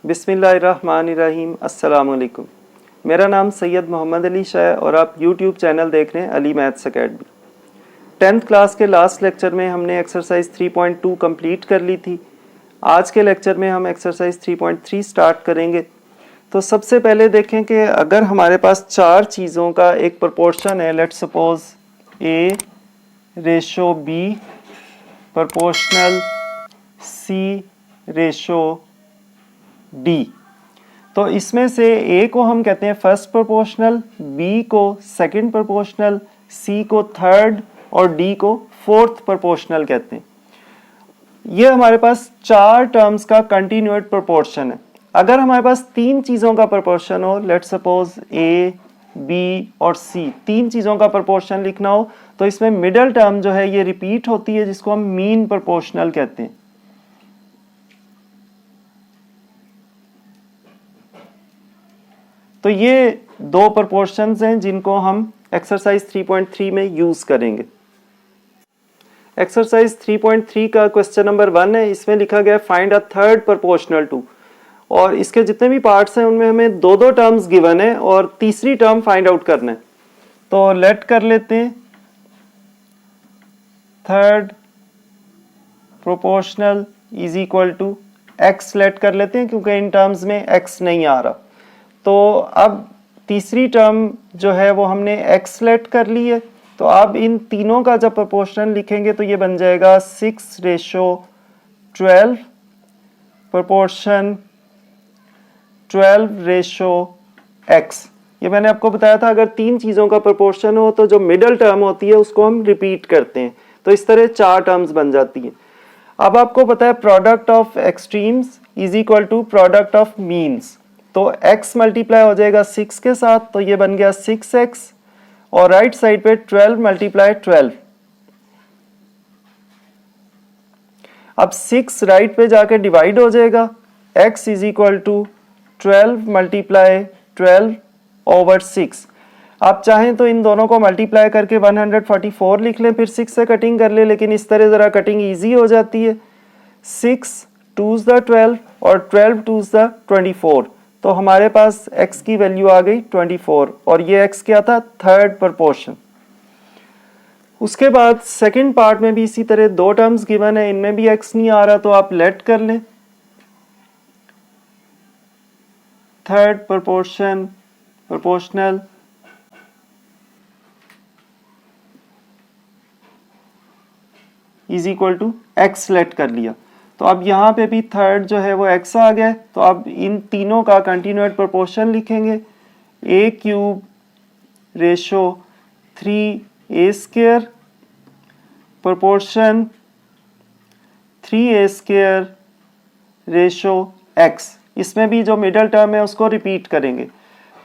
बिस्मिल्लाहिर्रहमानिर्रहीम। अस्सलाम वालेकुम। मेरा नाम सैयद मोहम्मद अली शाह है और आप यूट्यूब चैनल देख रहे हैं Ali maths academy. 10th class के लास्ट लेक्चर में हमने एक्सरसाइज 3.2 कंप्लीट कर ली थी। आज के लेक्चर में हम एक्सरसाइज 3.3 स्टार्ट करेंगे। तो सबसे पहले देखें कि अगर हमारे पास चार चीज़ों का एक प्रोपोर्शन है, let's suppose A ratio B proportional C ratio D, तो इसमें से A को हम कहते हैं फर्स्ट प्रोपोर्शनल, B को सेकंड प्रोपोर्शनल, C को थर्ड और D को फोर्थ प्रोपोर्शनल कहते हैं। ये हमारे पास चार टर्म्स का कंटिन्यूएट प्रोपोर्शन है। अगर हमारे पास तीन चीज़ों का प्रोपोर्शन हो, लेट्स सपोज A, B और C, तीन चीज़ों का प्रोपोर्शन लिखना हो, तो इसमें मिडल टर्म जो है ये रिपीट होती है, जिसको हम मीन प्रोपोर्शनल कहते हैं। तो ये दो प्रोपोर्शंस हैं जिनको हम एक्सरसाइज 3.3 में यूज करेंगे। एक्सरसाइज 3.3 का क्वेश्चन नंबर 1 है। इसमें लिखा गया find a third proportional to, और इसके जितने भी पार्ट्स हैं उनमें हमें दो दो टर्म्स गिवन है और तीसरी टर्म फाइंड आउट करना है। तो लेट कर लेते हैं third proportional is equal to X let कर लेते हैं, क्योंकि इन टर्म्स में एक्स नहीं आ रहा। तो अब तीसरी टर्म जो है वो हमने एक्स लेट कर ली है। तो अब इन तीनों का जब प्रोपोर्शन लिखेंगे तो ये बन जाएगा 6 रेशो 12 प्रोपोर्शन 12 रेशो एक्स। ये मैंने आपको बताया था, अगर तीन चीज़ों का प्रोपोर्शन हो तो जो मिडल टर्म होती है उसको हम रिपीट करते हैं। तो इस तरह चार टर्म्स बन जाती हैं। अब आपको पता है product of extremes is equal to product of means. तो x मल्टीप्लाई हो जाएगा 6 के साथ, तो ये बन गया 6x, और राइट साइड पे 12 मल्टीप्लाई 12। अब 6 राइट पे जाके डिवाइड हो जाएगा, x is equal to 12 multiply 12 over 6। आप चाहें तो इन दोनों को मल्टीप्लाई करके 144 लिख लें, फिर 6 से कटिंग कर ले, लेकिन इस तरह ज़रा कटिंग ईजी हो जाती है। 6 2s द 12 और 12 2s द 24, तो हमारे पास x की वैल्यू आ गई 24, और ये x क्या था, थर्ड प्रोपोर्शन। उसके बाद सेकंड पार्ट में भी इसी तरह दो टर्म्स गिवन है, इनमें भी x नहीं आ रहा, तो आप लेट कर लें third proportional is equal to x let कर लिया। तो अब यहाँ पे भी थर्ड जो है वो x आ गया। तो अब इन तीनों का कंटिन्यूएट प्रोपोर्शन लिखेंगे, a cube ratio 3a square proportion 3a square ratio x। इसमें भी जो मिडल टर्म है उसको रिपीट करेंगे।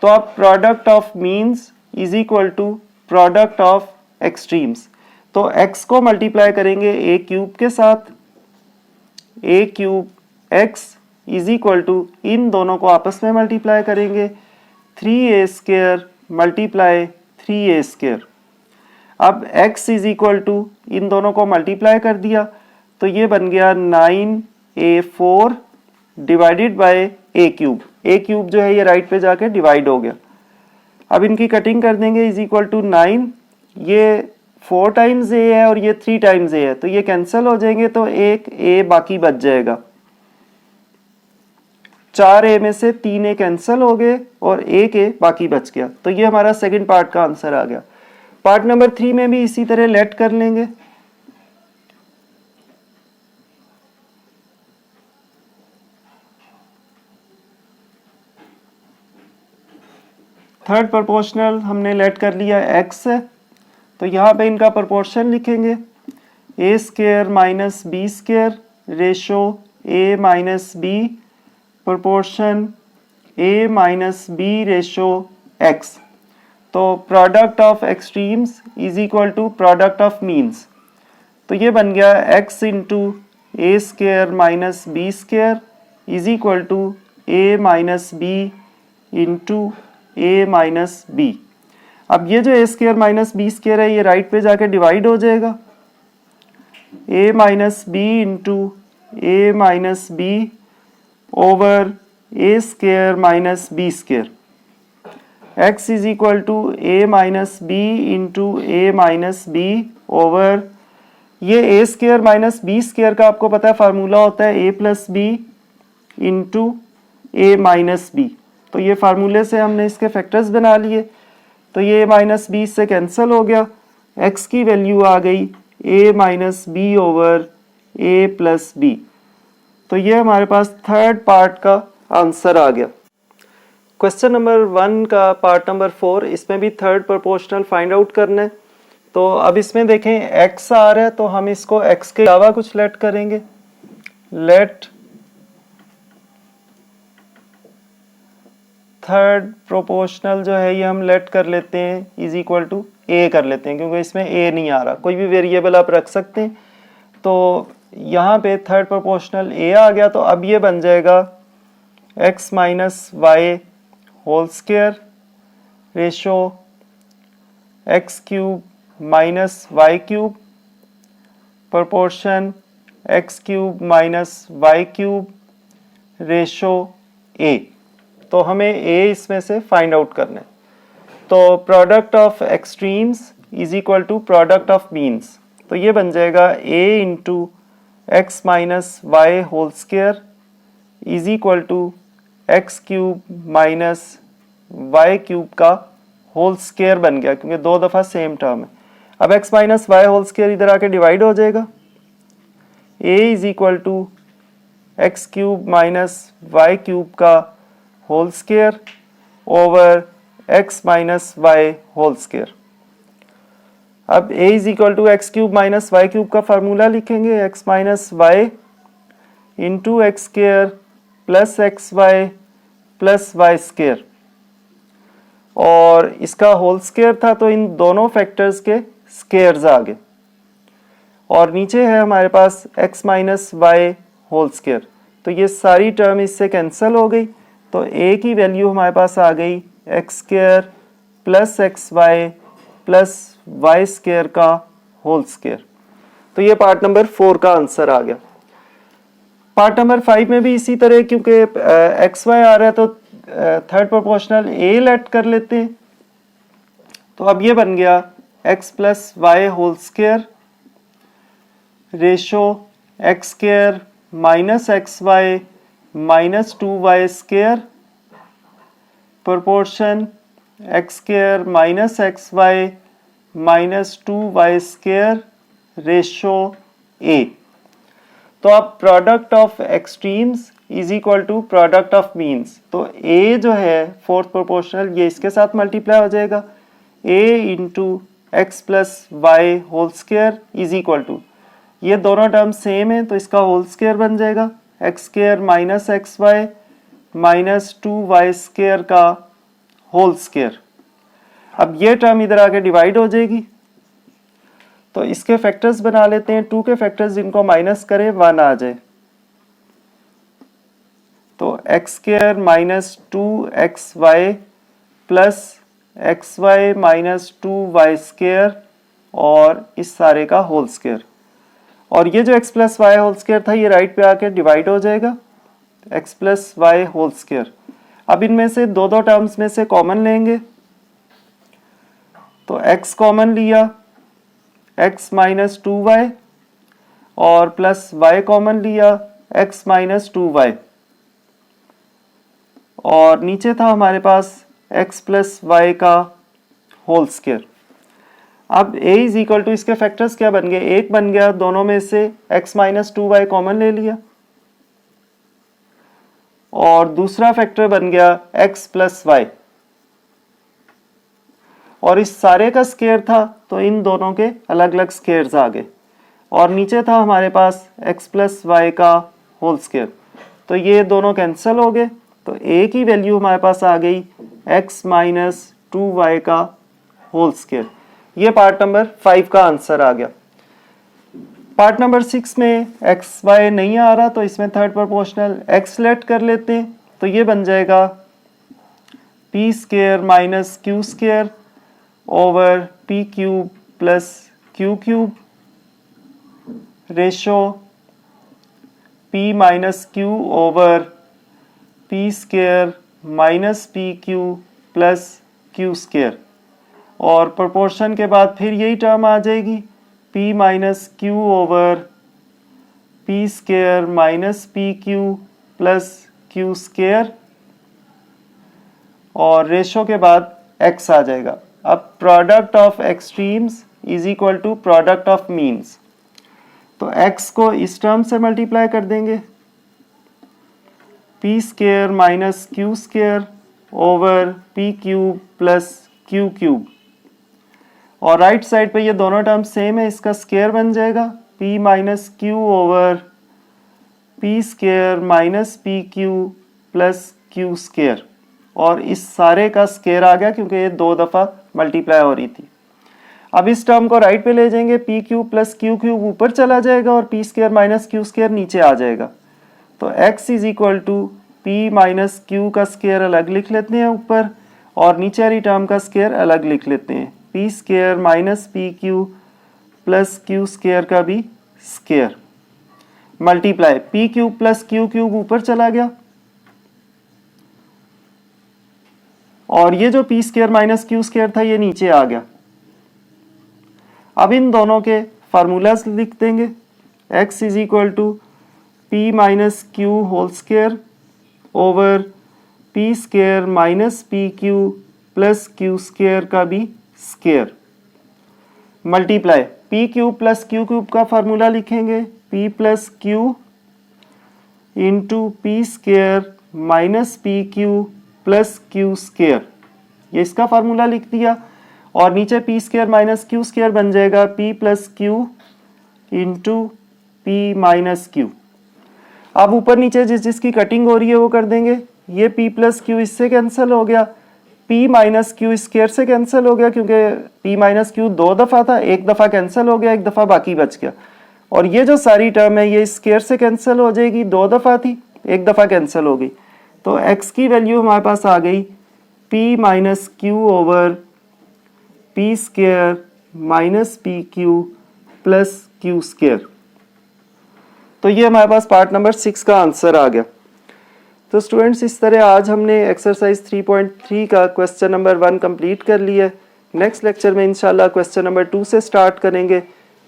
तो अब product of means is equal to product of extremes. तो x को मल्टीप्लाई करेंगे a क्यूब के साथ, a cube x is equal to, इन दोनों को आपस में मल्टीप्लाई करेंगे 3a square multiply 3a square. अब x इज इक्वल टू, इन दोनों को मल्टीप्लाई कर दिया तो ये बन गया 9a4 divided by a cube. a cube जो है ये राइट पे जाके डिवाइड हो गया। अब इनकी कटिंग कर देंगे, इज इक्वल टू 9, ये 4 टाइम्स a है और ये 3 टाइम्स a है, तो ये कैंसिल हो जाएंगे, तो एक a बाकी बच जाएगा। 4a में से 3a कैंसिल हो गए और एक a बाकी बच गया। तो ये हमारा सेकंड पार्ट का आंसर आ गया। पार्ट नंबर 3 में भी इसी तरह लेट कर लेंगे। थर्ड प्रोपोर्शनल हमने लेट कर लिया x है, तो यहाँ पे इनका प्रोपोर्शन लिखेंगे a square minus b square ratio a minus b proportion a minus b ratio x। तो product of extremes is equal to product of means. तो ये बन गया x into a square minus b square is equal to a minus b into a minus b। अब ये जो a square minus b square है ये right पे जाके डिवाइड हो जाएगा, a minus B into a minus B over A square minus B square, x is equal to A minus B into A minus B over, ये A square minus B square का आपको पता है formula होता है A plus B into A minus B. तो ये फार्मूले से हमने इसके फैक्टर्स बना लिए, तो ये माइनस बी से कैंसिल हो गया, x की वैल्यू आ गई a minus B over a plus B. तो ये हमारे पास थर्ड पार्ट का आंसर आ गया। क्वेश्चन नंबर 1 का पार्ट नंबर 4, इसमें भी थर्ड प्रोपोर्शनल फाइंड आउट करना है। तो अब इसमें देखें x आ रहा है तो हम इसको x के अलावा कुछ लेट करेंगे, लेट थर्ड प्रोपोर्शनल जो है ये हम लेट कर लेते हैं इज इक्वल टू a कर लेते हैं, क्योंकि इसमें a नहीं आ रहा, कोई भी वेरिएबल आप रख सकते हैं। तो यहाँ पे थर्ड प्रोपोर्शनल a आ गया, तो अब ये बन जाएगा x minus Y whole square ratio X cube minus Y cube proportion X cube minus Y cube ratio a। तो हमें a इसमें से फाइंड आउट करना है। तो product of extremes is equal to product of means, तो ये बन जाएगा a into X minus Y whole square is equal to x cube minus Y cube का होल स्क्वायर बन गया, क्योंकि दो दफ़ा सेम टर्म है। अब x minus Y whole square इधर आके डिवाइड हो जाएगा, a is equal to x cube minus Y cube का whole square over x minus Y whole square. अब a is equal to x cube minus Y cube का formula लिखेंगे, x minus y into x square plus x Y plus Y square, और इसका whole square था तो इन दोनों factors के squares आ गए, और नीचे है हमारे पास x minus Y whole square. तो ये सारी टर्म इससे कैंसिल हो गई, तो a की वैल्यू हमारे पास आ गई X square plus x Y plus Y square का होल स्क्वायर। तो ये पार्ट नंबर 4 का आंसर आ गया। पार्ट नंबर 5 में भी इसी तरह, क्योंकि एक्स वाई आ रहा है तो थर्ड प्रोपोर्शनल a लेट कर लेते हैं। तो अब ये बन गया x plus Y whole square ratio X square minus X Y minus 2y square proportion X square minus X Y minus 2y square ratio a। तो अब product of extremes is equal to product of means, तो a जो है fourth proportional ये इसके साथ multiply हो जाएगा, a into X plus Y whole square is equal to, ये दोनों टर्म सेम है तो इसका होल स्क्वायर बन जाएगा X square minus X Y minus 2y square का होल स्क्वायर। अब ये टर्म इधर आके डिवाइड हो जाएगी, तो इसके फैक्टर्स बना लेते हैं, 2 के फैक्टर्स जिनको माइनस करें 1 आ जाए, तो X square minus 2xy plus x Y minus 2y square और इस सारे का होल स्क्वायर, और ये जो x plus Y whole square था ये राइट पे आके डिवाइड हो जाएगा x plus Y whole square. अब इनमें से दो दो टर्म्स में से कॉमन लेंगे, तो x कॉमन लिया x माइनस 2y और प्लस y कॉमन लिया x माइनस 2y, और नीचे था हमारे पास x प्लस वाई का होल स्क्वायर। अब a इज इक्वल टू, इसके फैक्टर्स क्या बन गए, एक बन गया, दोनों में से x माइनस 2y कॉमन ले लिया, और दूसरा फैक्टर बन गया x प्लस वाई, और इस सारे का स्क्वायर था तो इन दोनों के अलग अलग स्क्वायर्स आ गए, और नीचे था हमारे पास x प्लस वाई का होल स्क्वायर, तो ये दोनों कैंसिल हो गए, तो a की वैल्यू हमारे पास आ गई x माइनस 2y का होल स्क्वायर। ये पार्ट नंबर 5 का आंसर आ गया। पार्ट नंबर 6 में एक्स वाई नहीं आ रहा तो इसमें थर्ड प्रोपोर्शनल x लेट कर लेते हैं, तो ये बन जाएगा p square minus q square over p cube plus q cube ratio p minus q over P square minus P Q plus Q square, और प्रोपोर्शन के बाद फिर यही टर्म आ जाएगी p minus Q over P square minus P Q plus Q square, और ratio के बाद x आ जाएगा। अब product of extremes is equal to product of means, तो x को इस टर्म से मल्टीप्लाई कर देंगे, P square minus Q square over P cube plus Q cube, और राइट साइड पे ये दोनों टर्म सेम है, इसका स्क्वायर बन जाएगा p minus Q over P square minus P Q plus Q square, और इस सारे का स्क्वायर आ गया क्योंकि ये 2 दफ़ा मल्टीप्लाई हो रही थी। अब इस टर्म को राइट पे ले जाएंगे, P cube plus Q cube ऊपर चला जाएगा और P square minus Q square नीचे आ जाएगा। तो x is equal to P minus Q का स्क्वायर अलग लिख लेते हैं ऊपर, और नीचे वाली टर्म का स्क्वायर अलग लिख लेते हैं, P square minus P Q plus Q square का भी square, multiply P cube plus Q cube ऊपर चला गया, और ये जो P square minus Q square था ये नीचे आ गया। अब इन दोनों के फार्मूलाज लिख देंगे, x is equal to P minus Q whole square over P square minus P Q plus Q square का भी square, multiply P cube plus Q cube का फार्मूला लिखेंगे, p plus Q into P square minus P Q plus Q square, ये इसका formula लिख दिया, और नीचे P square minus Q square बन जाएगा p plus Q into P minus Q. अब ऊपर नीचे जिसकी कटिंग हो रही है वो कर देंगे, ये p प्लस क्यू इससे कैंसिल हो गया, p माइनस क्यू स्क्वायर से कैंसिल हो गया क्योंकि p माइनस क्यू 2 दफ़ा था, 1 दफ़ा कैंसिल हो गया, 1 दफ़ा बाकी बच गया, और ये जो सारी टर्म है ये स्क्वायर से कैंसिल हो जाएगी, 2 दफ़ा थी 1 दफ़ा कैंसिल हो गई, तो x की वैल्यू हमारे पास आ गई p minus Q over P square minus P Q plus Q square. तो ये हमारे पास पार्ट नंबर 6 का आंसर आ गया। तो स्टूडेंट्स इस तरह आज हमने एक्सरसाइज 3.3 का क्वेश्चन नंबर 1 कंप्लीट कर लिया है। नेक्स्ट लेक्चर में इंशाल्लाह क्वेश्चन नंबर 2 से स्टार्ट करेंगे।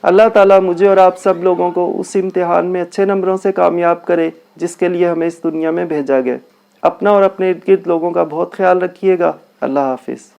अल्लाह ताला मुझे और आप सब लोगों को उस इम्तिहान में अच्छे नंबरों से कामयाब करे जिसके लिए हमें इस दुनिया में भेजा गया। अपना और अपने इर्द गिर्द लोगों का बहुत ख्याल रखिएगा। अल्लाह हाफिज़।